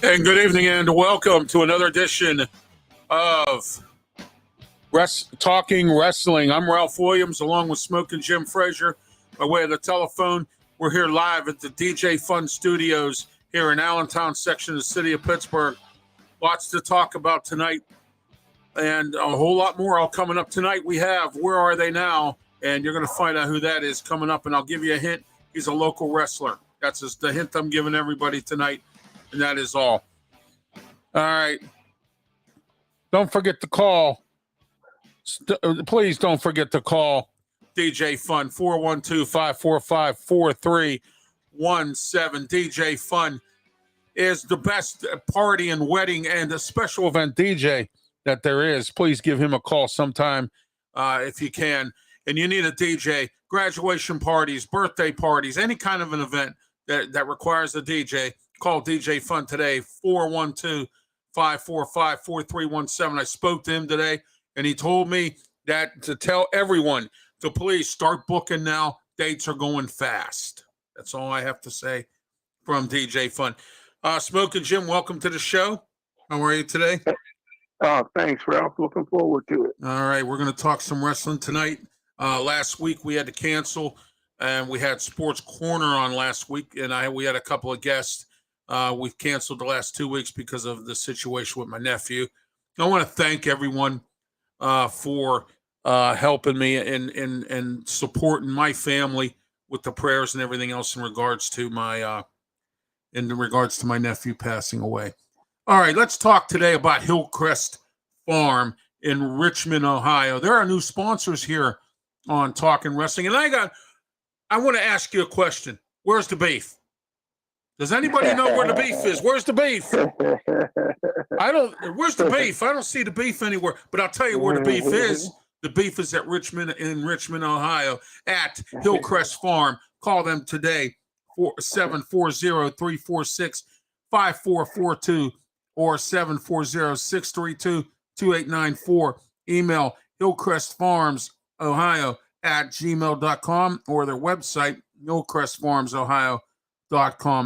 And good evening and welcome to another edition of Talking Wrestling. I'm Ralph Williams along with Smokin Jim Frazier by way of the telephone. We're here live at the DJ Fun Studios here in Allentown section of the city of Pittsburgh. Lots to talk about tonight and a whole lot more all coming up tonight. We have Where Are They Now? And you're going to find out who that is coming up, and I'll give you a hint. He's a local wrestler. That's just the hint I'm giving everybody tonight. And that is all. All right. Don't forget to call. Please don't forget to call DJ Fun, 412-545-4317. DJ Fun is the best party and wedding and a special event DJ that there is. Please give him a call sometime if you can. And you need a DJ, graduation parties, birthday parties, any kind of an event that requires a DJ. Call DJ Fun today, 412-545-4317. I spoke to him today, and he told me that to tell everyone to please start booking now. Dates are going fast. That's all I have to say from DJ Fun. Smokin Jim, welcome to the show. How are you today? Thanks, Ralph. Looking forward to it. All right, we're going to talk some wrestling tonight. Last week we had to cancel, and we had Sports Corner on last week, and we had a couple of guests. We've canceled the last 2 weeks because of the situation with my nephew. I want to thank everyone for helping me and supporting my family with the prayers and everything else in regards to my nephew passing away. All right, let's talk today about Hillcrest Farm in Richmond, Ohio. There are new sponsors here on Talking Wrestling, and I want to ask you a question. Where's the beef? Does anybody know where the beef is? Where's the beef? Where's the beef? I don't see the beef anywhere, but I'll tell you where the beef is. The beef is in Richmond, Ohio, at Hillcrest Farm. Call them today, 740-346-5442 or 740-632-2894. Email hillcrestfarmsohio@gmail.com or their website, hillcrestfarmsohio.com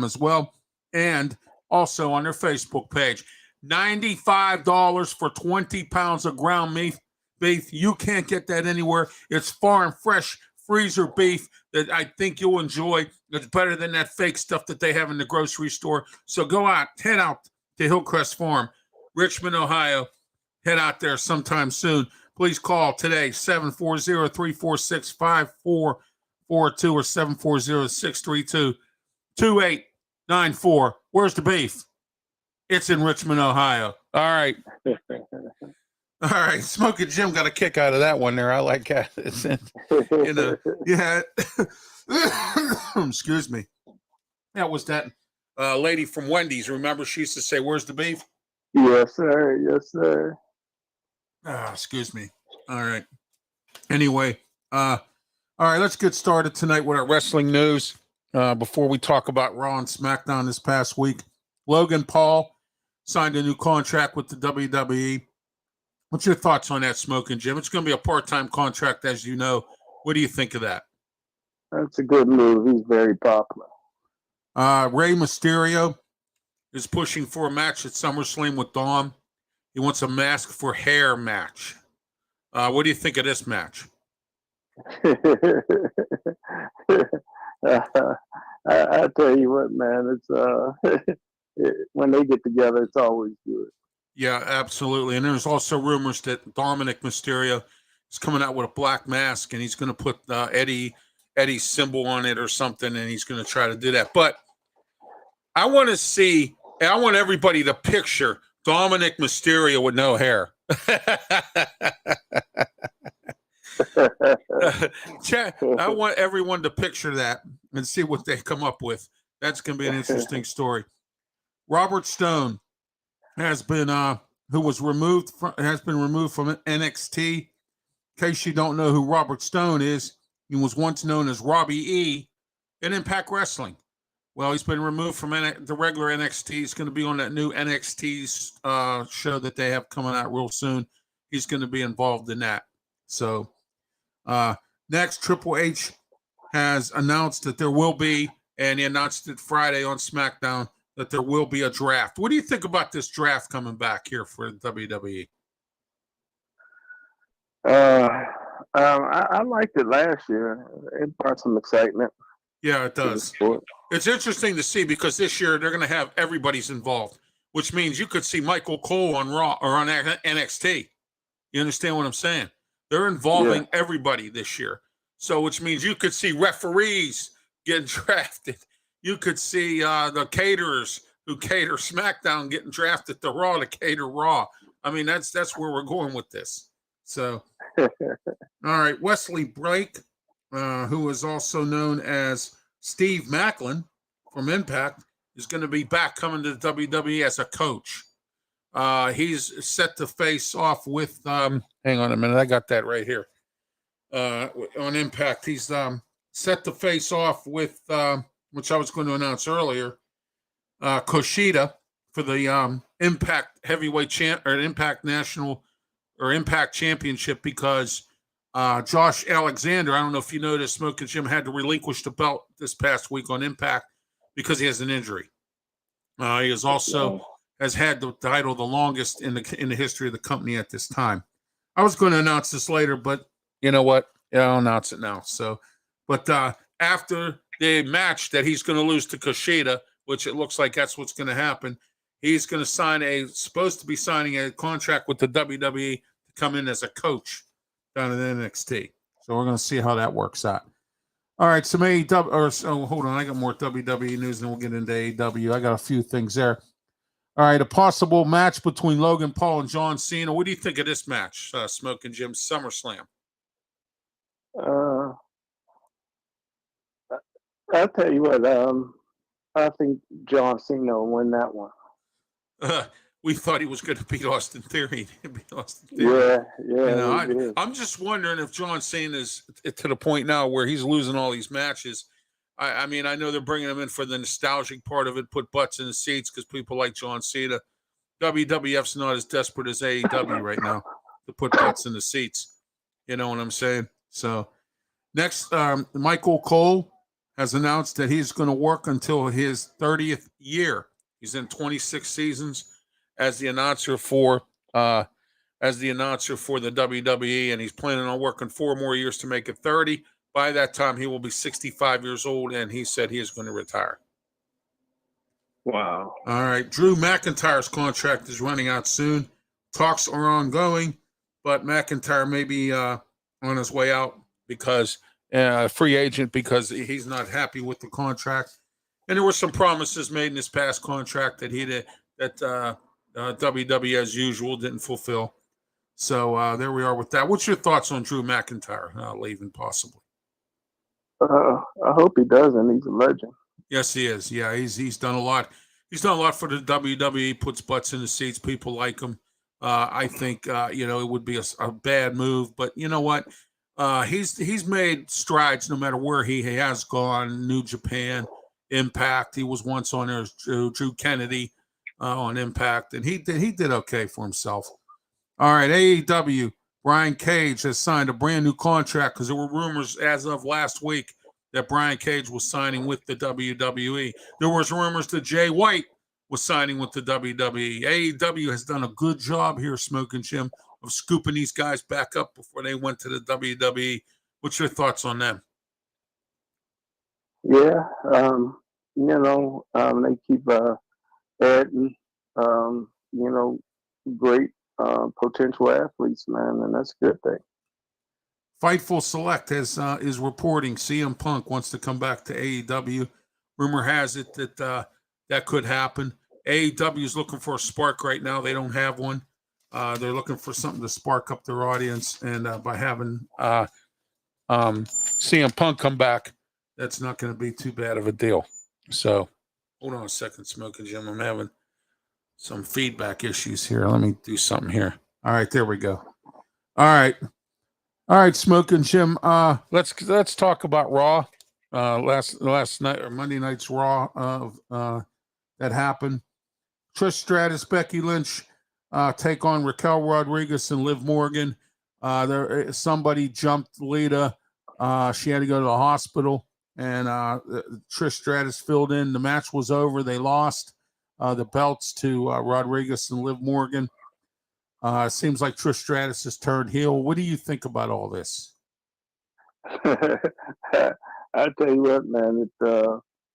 as well, and also on their Facebook page. $95 for 20 pounds of ground beef. You can't get that anywhere. It's farm fresh freezer beef that I think you'll enjoy. It's better than that fake stuff that they have in the grocery store. So head out to Hillcrest Farm, Richmond, Ohio. Head out there sometime soon. Please call today, 740-346-5442 or 740-632-2894. Where's the beef? It's in Richmond, Ohio. All right. All right. Smokin Jim got a kick out of that one there. I like that. Yeah. Excuse me. That was that lady from Wendy's. Remember, she used to say, "Where's the beef?" Yes, sir. Yes, sir. Excuse me. All right. Anyway, all right, let's get started tonight with our wrestling news. Before we talk about Raw and SmackDown this past week, Logan Paul signed a new contract with the WWE. What's your thoughts on that, Smokin Jim? It's going to be a part-time contract, as you know. What do you think of that? That's a good move. He's very popular. Rey Mysterio is pushing for a match at SummerSlam with Dom. He wants a mask for hair match. What do you think of this match? I tell you what, man, it's when they get together, it's always good. Yeah, absolutely. And there's also rumors that Dominic Mysterio is coming out with a black mask, and he's going to put Eddie's symbol on it or something, and he's going to try to do that. But I want everybody to picture Dominic Mysterio with no hair. I want everyone to picture that and see what they come up with. That's going to be an interesting story. Robert Stone has been removed from NXT. In case you don't know who Robert Stone is, he was once known as Robbie E in Impact Wrestling. Well, he's been removed from the regular NXT. He's going to be on that new NXT show that they have coming out real soon. He's going to be involved in that. So next, Triple H has announced that there will be, and he announced it Friday on SmackDown, that there will be a draft. What do you think about this draft coming back here for WWE? I liked it last year. It brought some excitement Yeah, it to the does. sport. It's interesting to see because this year they're going to have everybody's involved, which means you could see Michael Cole on Raw or on NXT. You understand what I'm saying? They're involving everybody this year. So, which means you could see referees getting drafted. You could see the caterers who cater SmackDown getting drafted to Raw to cater Raw. I mean, that's where we're going with this. So, all right, Wesley Blake, who is also known as Steve Macklin from Impact, is going to be back coming to the WWE as a coach. He's set to face off with. Hang on a minute, I got that right here. On Impact, he's set to face off with, which I was going to announce earlier, Kushida for the Impact Heavyweight Champ or Impact National or Impact Championship because Josh Alexander. I don't know if you noticed, Smokin' Jim had to relinquish the belt this past week on Impact because he has an injury. He is also. Has had the title the longest in the history of the company at this time. I was going to announce this later, but you know what? Yeah, I'll announce it now. So, but after the match that he's going to lose to Kushida, which it looks like that's what's going to happen, he's going to supposed to be signing a contract with the WWE to come in as a coach down in NXT. So we're going to see how that works out. All right, so hold on, I got more WWE news, and then we'll get into AEW. I got a few things there. All right, a possible match between Logan Paul and John Cena. What do you think of this match, Smokin' Jim, SummerSlam? I'll tell you what. I think John Cena will win that one. We thought he was going to beat Austin Theory. Yeah. I'm just wondering if John Cena is to the point now where he's losing all these matches. I mean, I know they're bringing him in for the nostalgic part of it, put butts in the seats because people like John Cena. WWF's not as desperate as AEW right now to put butts in the seats. You know what I'm saying? So next, Michael Cole has announced that he's going to work until his 30th year. He's in 26 seasons as the announcer for the WWE, and he's planning on working 4 more years to make it 30. By that time, he will be 65 years old, and he said he is going to retire. Wow. All right. Drew McIntyre's contract is running out soon. Talks are ongoing, but McIntyre may be on his way out because free agent because he's not happy with the contract. And there were some promises made in this past contract that WWE, as usual, didn't fulfill. So there we are with that. What's your thoughts on Drew McIntyre leaving possibly? I hope he doesn't. He's a legend. Yes, he is. Yeah, he's done a lot. He's done a lot for the WWE. Puts butts in the seats. People like him. I think it would be a bad move, but you know what? He's made strides no matter where he has gone. New Japan, Impact. He was once on there as Drew Kennedy on Impact, and he did okay for himself. All right, AEW. Brian Cage has signed a brand new contract because there were rumors as of last week that Brian Cage was signing with the WWE. There was rumors that Jay White was signing with the WWE. AEW has done a good job here, Smokin' Jim, of scooping these guys back up before they went to the WWE. What's your thoughts on them? Yeah, they keep adding, great potential athletes, man, and that's a good thing. Fightful Select is reporting CM Punk wants to come back to AEW. Rumor has it that that could happen. AEW is looking for a spark right now. They don't have one. They're looking for something to spark up their audience, and by having CM Punk come back, that's not going to be too bad of a deal. So, hold on a second, Smokin' Jim. I'm having some feedback issues here. Let me do something here. All right, there we go. All right, Smokin' Jim. Let's talk about Raw. Last night or Monday night's Raw that happened. Trish Stratus, Becky Lynch take on Raquel Rodriguez and Liv Morgan. Somebody jumped Lita. She had to go to the hospital, and Trish Stratus filled in. The match was over. They lost. the belts to Rodriguez and Liv Morgan. Seems like Trish Stratus has turned heel. What do you think about all this? I tell you what, man,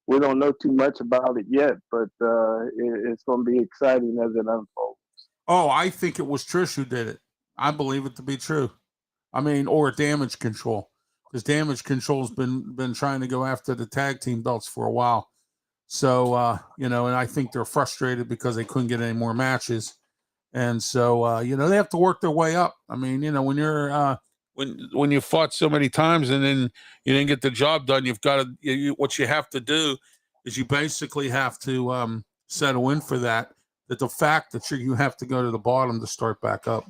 we don't know too much about it yet, but it's going to be exciting as it unfolds. Oh, I think it was Trish who did it. I believe it to be true. I mean, or Damage Control, because Damage Control's been trying to go after the tag team belts for a while. So and I think they're frustrated because they couldn't get any more matches, and so they have to work their way up. I mean, when you're when you fought so many times and then you didn't get the job done, you've got to what you have to do is you basically have to settle in for that. That the fact that you have to go to the bottom to start back up.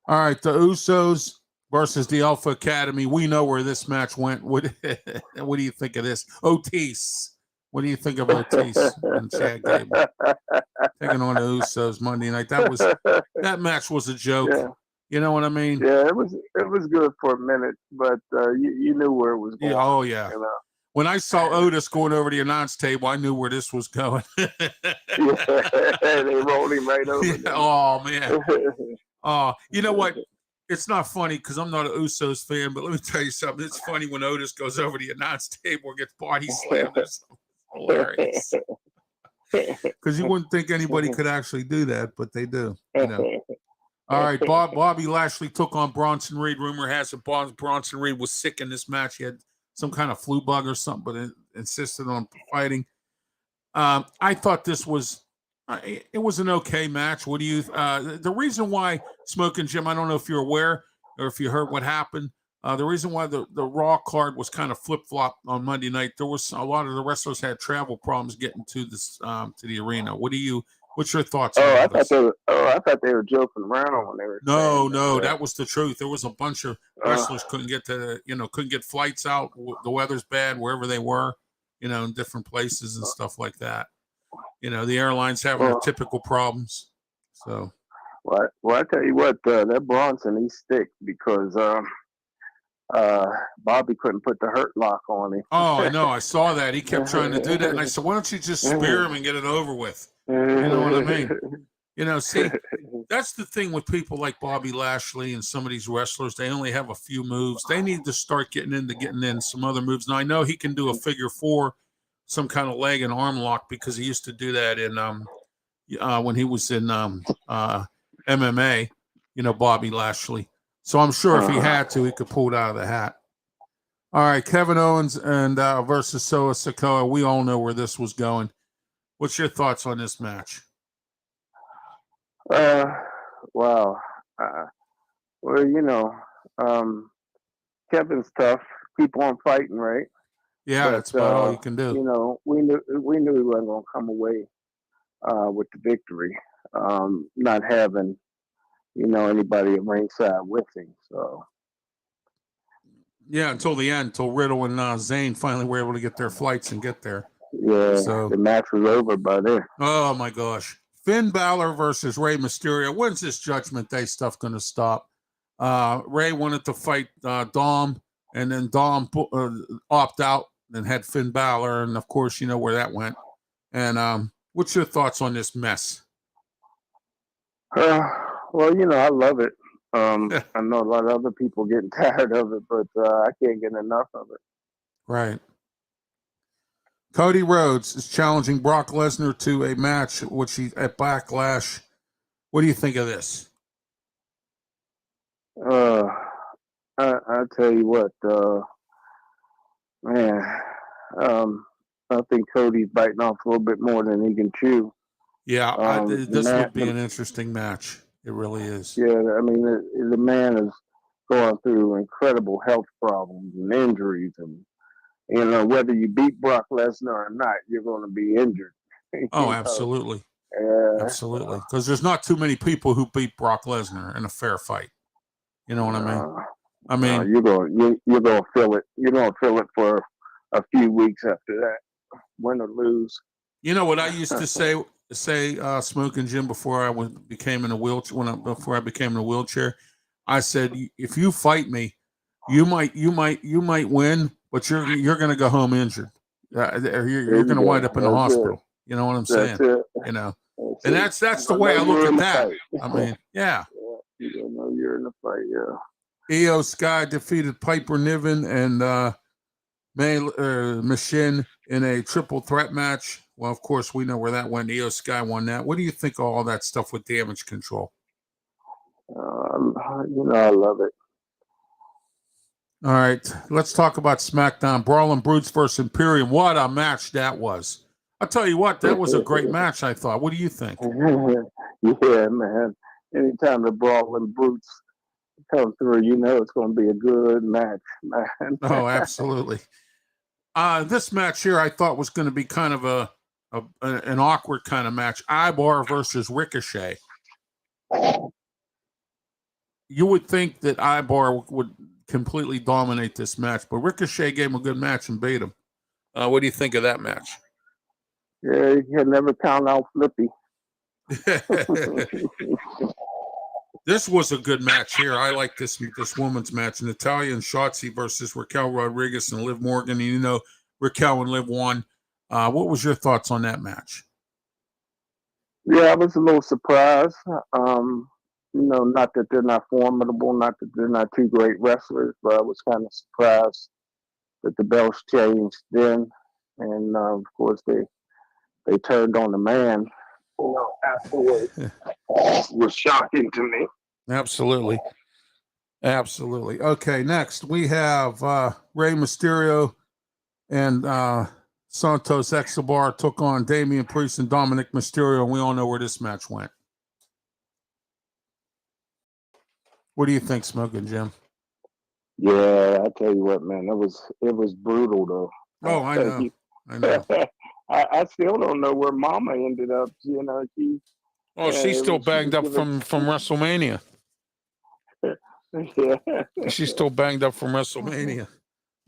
All right, the Usos versus the Alpha Academy. We know where this match went. What do you think of this? Otis. What do you think of Otis and Chad Gable taking on the Usos Monday night? That match was a joke. Yeah. You know what I mean? Yeah, it was good for a minute, but you knew where it was going. Yeah, oh yeah. When I saw Otis going over the announce table, I knew where this was going. Yeah, they rolled him right over. Yeah, oh man. Oh, you know what? It's not funny because I'm not an Usos fan, but let me tell you something. It's funny when Otis goes over the announce table and gets body slammed. It's hilarious. Because you wouldn't think anybody could actually do that, but they do. All right, Bobby Lashley took on Bronson Reed. Rumor has it Bronson Reed was sick in this match. He had some kind of flu bug or something, but insisted on fighting. I thought this was it was an okay match. What do you? The reason why Smokin' Jim, I don't know if you're aware or if you heard what happened. The reason why the Raw card was kind of flip flop on Monday night, there was a lot of the wrestlers had travel problems getting to this to the arena. What's your thoughts on I this? thought they were joking around when they were. No, that was the truth. There was a bunch of wrestlers couldn't get couldn't get flights out. The weather's bad wherever they were, in different places and stuff like that. The airlines having their typical problems. So, well, I tell you what, that Bronson, he's thick because Bobby couldn't put the hurt lock on him. Oh, I know. I saw that. He kept trying to do that, and I said, "Why don't you just spear him and get it over with?" You know what I mean? See, that's the thing with people like Bobby Lashley and some of these wrestlers. They only have a few moves. They need to start getting in some other moves. Now, I know he can do a figure four, some kind of leg and arm lock because he used to do that in when he was in MMA. Bobby Lashley. So I'm sure if he had to, he could pull it out of the hat. All right, Kevin Owens and versus Solo Sikoa. We all know where this was going. What's your thoughts on this match? Wow. Kevin's tough. Keep on fighting, right? Yeah, that's about all you can do. We knew he wasn't going to come away with the victory. Not having, anybody at ringside with him. So. Yeah, until the end, until Riddle and Zayn finally were able to get their flights and get there. Yeah, so the match was over by then. Oh my gosh. Finn Balor versus Rey Mysterio. When's this Judgment Day stuff going to stop? Rey wanted to fight Dom, and then Dom opted out and had Finn Balor, and of course, you know where that went. And what's your thoughts on this mess? Well, I love it. I know a lot of other people getting tired of it, but I can't get enough of it. Right. Cody Rhodes is challenging Brock Lesnar to a match, at Backlash. What do you think of this? I tell you what, man, I think Cody's biting off a little bit more than he can chew. Yeah, this would be an interesting match. It really is. Yeah, I mean, the man is going through incredible health problems and injuries, and whether you beat Brock Lesnar or not, you're going to be injured. Oh, absolutely. Absolutely. Because there's not too many people who beat Brock Lesnar in a fair fight. You know what I mean? You're gonna feel it. You're gonna feel it for a few weeks after that, win or lose. You know what I used to say, Smokin' Jim, before I became in a wheelchair. Before I became in a wheelchair, I said, if you fight me, you might win, but you're going to go home injured. You're going to wind up in the hospital. You know what I'm That's saying? it. You know, That's and it. that's the way I look at that. Fight. I mean, yeah. You don't know you're in the fight, yeah. Io Sky defeated Piper Niven and Machine in a triple threat match. Well, of course, we know where that went. Io Sky won that. What do you think of all that stuff with Damage Control? I love it. All right, let's talk about SmackDown. Brawling Brutes versus Imperium. What a match that was. I'll tell you what, that was a great match, I thought. What do you think? Yeah, man. Anytime the Brawling Brutes come through, you know it's going to be a good match, man. Oh, absolutely. This match here I thought was going to be kind of an awkward kind of match. Ibar versus Ricochet. You would think that Ibar would completely dominate this match, but Ricochet gave him a good match and beat him. What do you think of that match? Yeah, you can never count out Flippy. This was a good match here. I like this woman's match. Natalya and Shotzi versus Raquel Rodriguez and Liv Morgan. And, you know, Raquel and Liv won. What was your thoughts on that match? Yeah, I was a little surprised. Not that they're not formidable, not that they're not two great wrestlers, but I was kind of surprised that the belts changed then. And, of course, they turned on the man, afterwards. Was shocking to me. Absolutely. Okay, next we have Rey Mysterio and Santos Escobar took on Damian Priest and Dominic Mysterio, and we all know where this match went. What do you think, Smokin' Jim? Yeah, I tell you what, man, it was brutal though. Oh, I know. I still don't know where Mama ended up. You know, she's still banged up from WrestleMania. Yeah. She's still banged up from WrestleMania.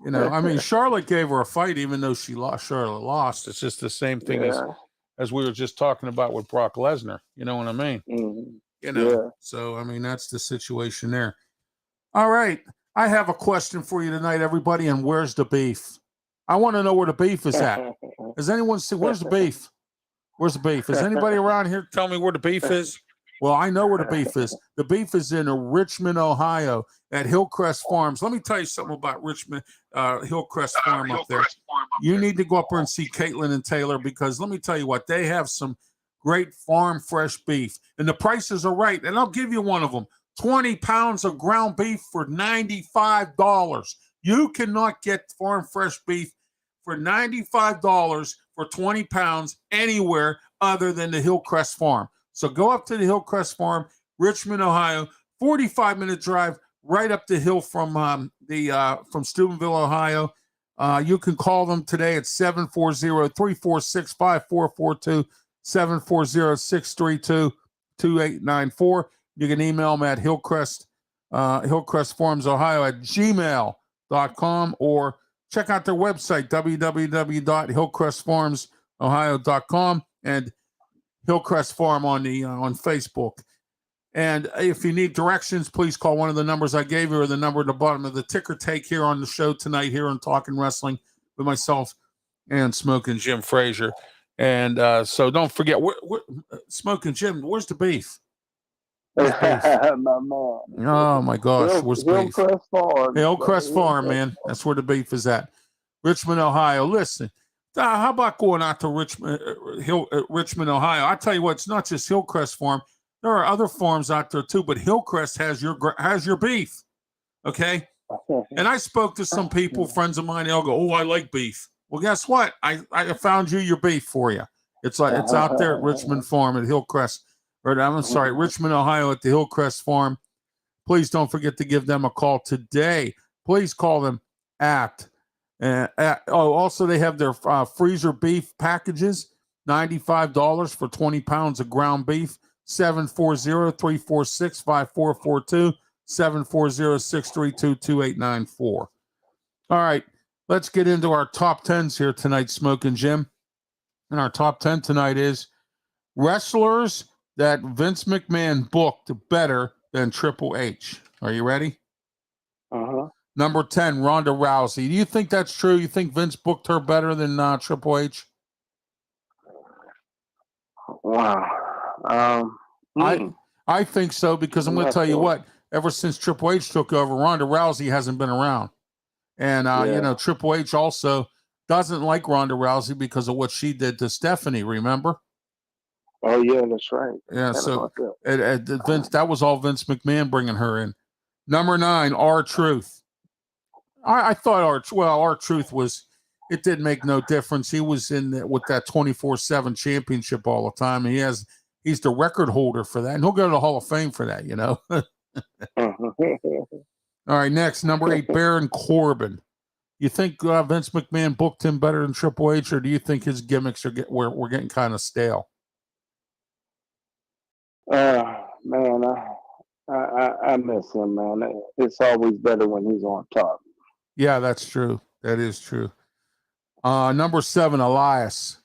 You know, I mean, Charlotte gave her a fight, even though Charlotte lost. It's just the same thing as we were just talking about with Brock Lesnar. You know what I mean? Mm-hmm. You know, so I mean, that's the situation there. All right, I have a question for you tonight, everybody. And where's the beef? I want to know where the beef is at. Has anyone seen? Where's the beef? Where's the beef? Is anybody around here tell me where the beef is? Well, I know where the beef is. The beef is in Richmond, Ohio, at Hillcrest Farms. Let me tell you something about Richmond, Hillcrest Farm up there. You need to go up there and see Caitlin and Taylor, because let me tell you what, they have some great farm fresh beef, and the prices are right. And I'll give you one of them: 20 pounds of ground beef for $95. You cannot get farm fresh beef for $95 for 20 pounds anywhere other than the Hillcrest Farm. So go up to the Hillcrest Farm, Richmond, Ohio, 45-minute drive right up the hill from Steubenville, Ohio. You can call them today at 740-346-5442, 740-632-2894. You can email them at hillcrestfarmsohio@gmail.com, or check out their website, www.hillcrestfarmsohio.com, and Hillcrest Farm on Facebook. And if you need directions, please call one of the numbers I gave you, or the number at the bottom of the ticker tape here on the show tonight, here on Talking Wrestling with myself and Smokin' Jim Frazier. And so don't forget, Smokin' Jim, where's the beef? My man. Oh my gosh, where's the beef? Hillcrest Farm. Hillcrest Farm, man. That's where the beef is at. Richmond, Ohio. Listen, how about going out to Richmond, Ohio? I tell you what, it's not just Hillcrest Farm. There are other farms out there too, but Hillcrest has your beef, okay? And I spoke to some people, friends of mine. They'll go, "Oh, I like beef." Well, guess what? I found you your beef for you. It's out there at Richmond Farm at Hillcrest, Richmond, Ohio, at the Hillcrest Farm. Please don't forget to give them a call today. Please call them also they have their freezer beef packages, $95 for 20 pounds of ground beef, 740-346-5442, 740-632-2894. All right, let's get into our top 10s here tonight, Smokin' Jim. And our top 10 tonight is wrestlers that Vince McMahon booked better than Triple H. Are you ready? Uh-huh. Number 10, Ronda Rousey. Do you think that's true? You think Vince booked her better than Triple H? Wow. I think so because I'm going to tell you what. Ever since Triple H took over, Ronda Rousey hasn't been around, and Triple H also doesn't like Ronda Rousey because of what she did to Stephanie. Remember? Oh yeah, that's right. Yeah. So Vince, that was all Vince McMahon bringing her in. Number 9, R-Truth. I thought R-Truth was. It didn't make no difference. He was in with that 24/7 championship all the time. And he's the record holder for that, and he'll go to the Hall of Fame for that. All right, next, number 8, Baron Corbin. You think Vince McMahon booked him better than Triple H, or do you think his gimmicks we're getting kind of stale? Man, I miss him, man. It's always better when he's on top. Yeah, that's true. That is true. Number 7, Elias.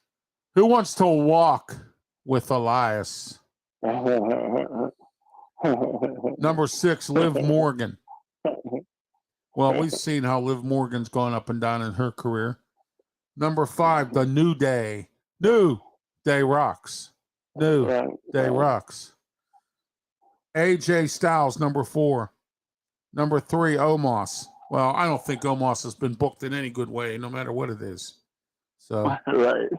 Who wants to walk with Elias? Number 6, Liv Morgan. Well, we've seen how Liv Morgan's gone up and down in her career. Number 5, The New Day. New Day rocks. New Day rocks. AJ Styles, number 4. Number 3, Omos. Well, I don't think Omos has been booked in any good way, no matter what it is. So, right.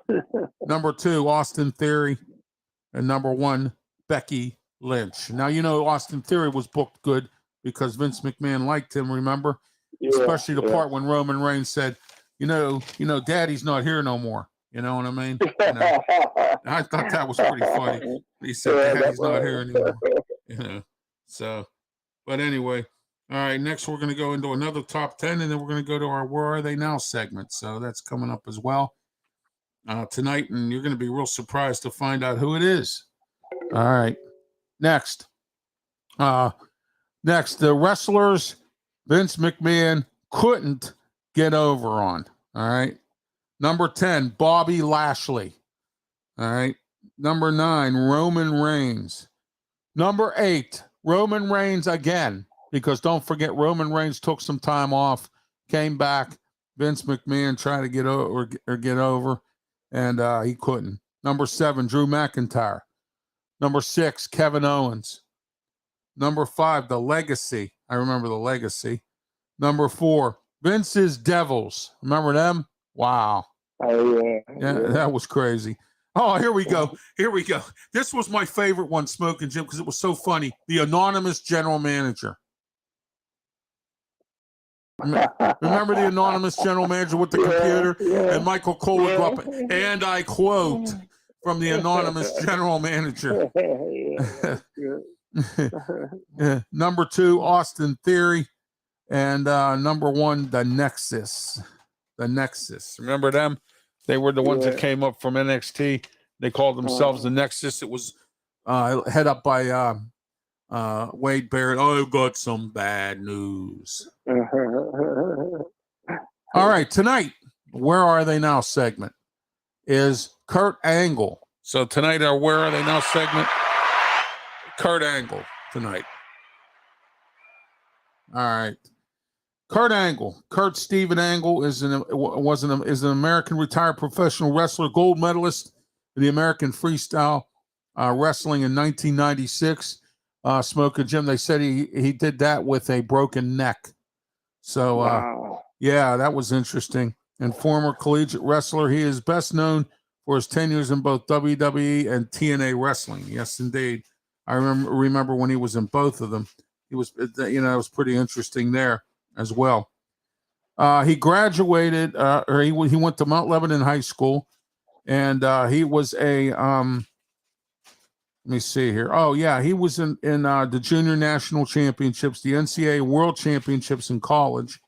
Number 2, Austin Theory. And number 1, Becky Lynch. Now, Austin Theory was booked good because Vince McMahon liked him, remember? Yeah, especially the part when Roman Reigns said, Daddy's not here no more. You know what I mean? I thought that was pretty funny. He said, Daddy's not here anymore. So, but anyway, all right, next we're going to go into another top 10, and then we're going to go to our Where Are They Now segment. So that's coming up as well tonight, and you're going to be real surprised to find out who it is. All right, next, the wrestlers Vince McMahon couldn't get over on. All right. Number 10, Bobby Lashley. All right. Number 9, Roman Reigns. Number 8, Roman Reigns again, because don't forget Roman Reigns took some time off, came back. Vince McMahon tried to get over, and he couldn't. Number 7, Drew McIntyre. Number 6, Kevin Owens. Number 5, The Legacy. I remember The Legacy. Number 4, Vince's Devils. Remember them? Wow. Oh, yeah. That was crazy. Oh, here we go. This was my favorite one, Smokin' Jim, because it was so funny. The anonymous general manager. Remember the anonymous general manager with the computer? Yeah. And Michael Cole would go up, and I quote from the anonymous general manager. Number 2, Austin Theory. And number 1, The Nexus. The Nexus. Remember them? They were the ones that came up from NXT. They called themselves The Nexus. It was head up by Wade Barrett. Oh, I've got some bad news. All right, tonight, Where Are They Now segment is Kurt Angle. So tonight, our Where Are They Now segment, Kurt Angle tonight. All right. Kurt Steven Angle is an American retired professional wrestler, gold medalist in the American freestyle wrestling in 1996. Smokin' Jim, they said he did that with a broken neck. So, wow. Yeah, that was interesting. And former collegiate wrestler, he is best known for his tenures in both WWE and TNA wrestling. Yes, indeed. I remember when he was in both of them. He was, it was pretty interesting there as well. He graduated, or he went to Mount Lebanon High School, and he was a, let me see here. Oh, yeah, he was in the Junior National Championships, the NCAA World Championships in college,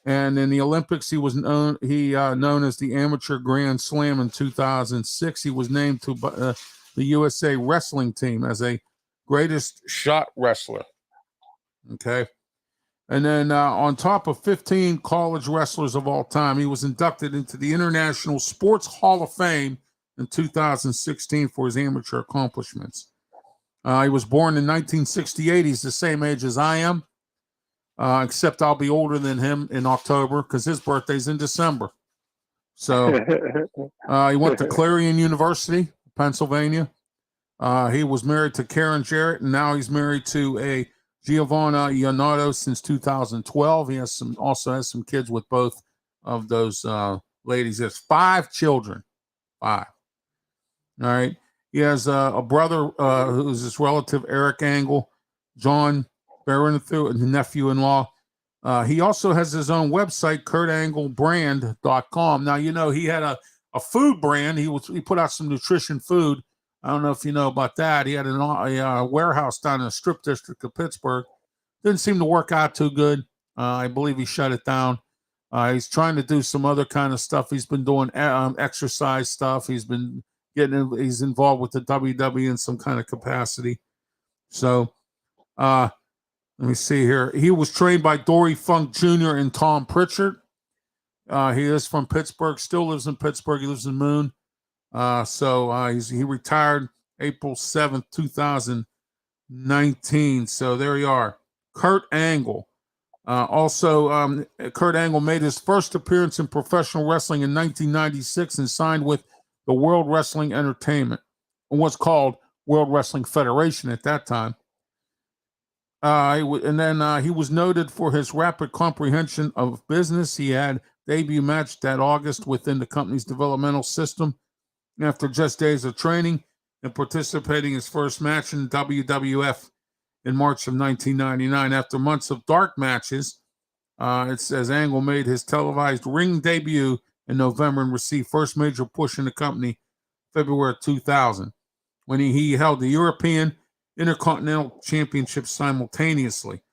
and in the Olympics, he was known as the Amateur Grand Slam in 2006. He was named to the USA Wrestling Team as a greatest shot wrestler. Okay. And then on top of 15 college wrestlers of all time, he was inducted into the International Sports Hall of Fame in 2016 for his amateur accomplishments. He was born in 1968. He's the same age as I am, except I'll be older than him in October because his birthday's in December. So he went to Clarion University, Pennsylvania. He was married to Karen Jarrett, and now he's married to a Giovanna Ionato since 2012. He also has some kids with both of those ladies. He has 5 children. 5. All right. He has a brother who's his relative, Eric Angle, John Barenthal, and nephew-in-law. He also has his own website, kurtanglebrand.com. Now, he had a food brand. He put out some nutrition food. I don't know if you know about that. He had a warehouse down in the Strip District of Pittsburgh. Didn't seem to work out too good. I believe he shut it down. He's trying to do some other kind of stuff. He's been doing exercise stuff. He's involved with the WWE in some kind of capacity. So, let me see here. He was trained by Dory Funk Jr. and Tom Pritchard. He is from Pittsburgh, still lives in Pittsburgh. He lives in Moon. He retired April 7th, 2019. So there you are. Kurt Angle. Kurt Angle made his first appearance in professional wrestling in 1996 and signed with the World Wrestling Entertainment, and what's called World Wrestling Federation at that time. He was noted for his rapid comprehension of business. He had debut match that August within the company's developmental system after just days of training and participating in his first match in WWF in March of 1999. After months of dark matches, it says Angle made his televised ring debut in November and received first major push in the company February 2000 when he held the European Intercontinental Championship simultaneously.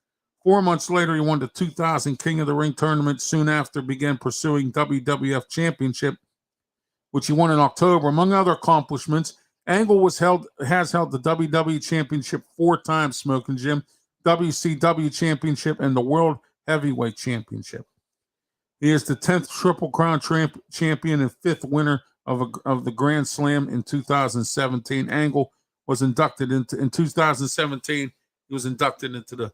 4 months later, he won the 2000 King of the Ring tournament. Soon after, began pursuing WWF Championship, which he won in October. Among other accomplishments, Angle has held the WWE Championship 4 times, Smokin' Jim, WCW Championship, and the World Heavyweight Championship. He is the 10th Triple Crown champion and 5th winner of the Grand Slam in 2017. Angle was inducted in 2017. He was inducted into the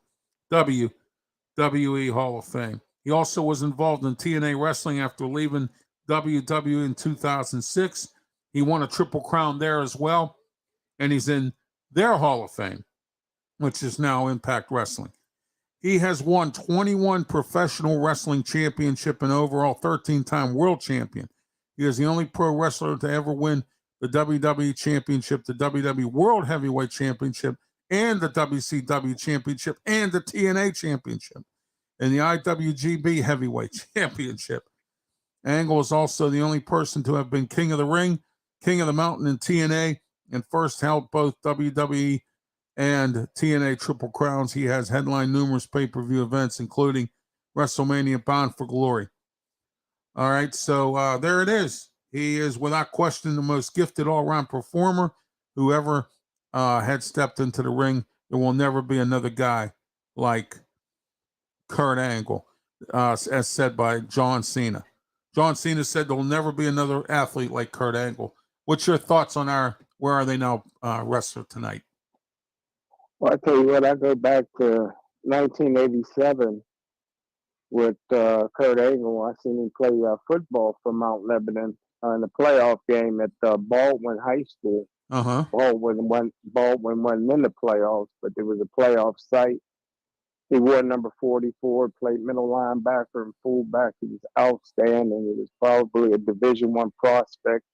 WWE Hall of Fame. He also was involved in TNA Wrestling after leaving WWE in 2006. He won a Triple Crown there as well, and he's in their Hall of Fame, which is now Impact Wrestling. He has won 21 professional wrestling championship and overall 13-time world champion. He is the only pro wrestler to ever win the WWE Championship, the WWE World Heavyweight Championship, and the WCW Championship, and the TNA Championship, and the IWGB Heavyweight Championship. Angle is also the only person to have been King of the Ring, King of the Mountain in TNA, and first held both WWE and TNA Triple Crowns. He has headlined numerous pay-per-view events, including WrestleMania Bound for Glory. All right, so there it is. He is, without question, the most gifted all-around performer who ever had stepped into the ring. There will never be another guy like Kurt Angle, as said by John Cena. John Cena said there will never be another athlete like Kurt Angle. What's your thoughts on Where Are They Now wrestler tonight? Well, I tell you what, I go back to 1987 with Kurt Angle. I seen him play football for Mount Lebanon in the playoff game at Baldwin High School. Uh-huh. Baldwin wasn't in the playoffs, but there was a playoff site. He wore number 44, played middle linebacker and fullback. He was outstanding. He was probably a Division I prospect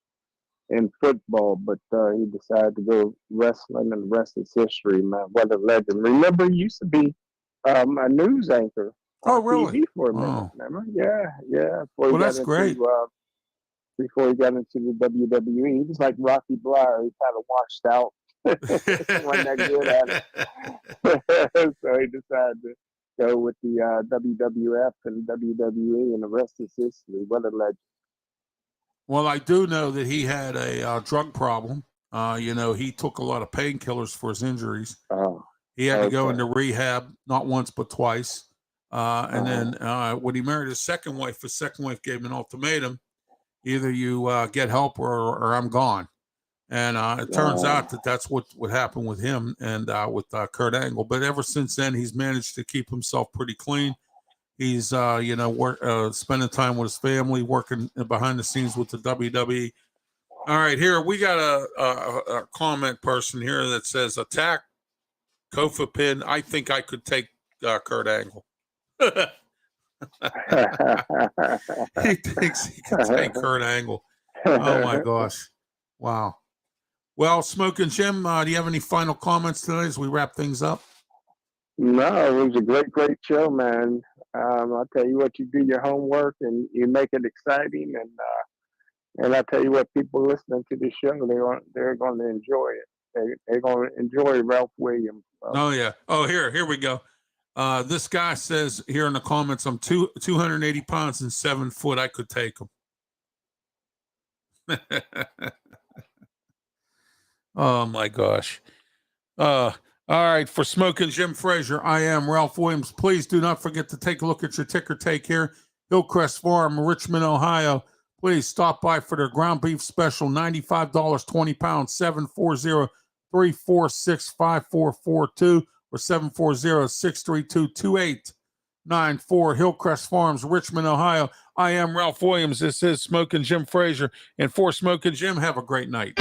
in football, but he decided to go wrestling, and the rest is history, man. What a legend. Remember, he used to be a news anchor on TV for a minute, remember? Yeah. Well, that's great. Before he got into the WWE, he was like Rocky Blyer. He kind of washed out. Wasn't that good at it. So he decided to go with the WWF and WWE, and the rest is history. What a legend. Well, I do know that he had a drug problem. He took a lot of painkillers for his injuries. He had to go into rehab, not once but twice. And then when he married his second wife gave him an ultimatum: either you get help or I'm gone. And it turns out that that's what happened with him and with Kurt Angle. But ever since then, he's managed to keep himself pretty clean. He's, spending time with his family, working behind the scenes with the WWE. All right, here we got a comment person here that says attack Kofa pin. I think I could take Kurt Angle. He thinks he can take Kurt Angle. Oh my gosh! Wow. Well, Smokin' Jim, do you have any final comments today as we wrap things up? No, it was a great show, man. I'll tell you what, you do your homework and you make it exciting, and I tell you what, people listening to the show, they're going to enjoy it. They're going to enjoy Ralph Williams. So. Oh yeah. Oh, here we go. This guy says here in the comments, I'm 280 pounds and 7 foot. I could take him. Oh my gosh. All right, for Smokin' Jim Frazier, I am Ralph Williams. Please do not forget to take a look at your ticker take here. Hillcrest Farm, Richmond, Ohio. Please stop by for their ground beef special, $95, 20 pounds, 740-346-5442 or 740-632-2894. Hillcrest Farms, Richmond, Ohio. I am Ralph Williams. This is Smokin' Jim Frazier. And for Smokin' Jim, have a great night.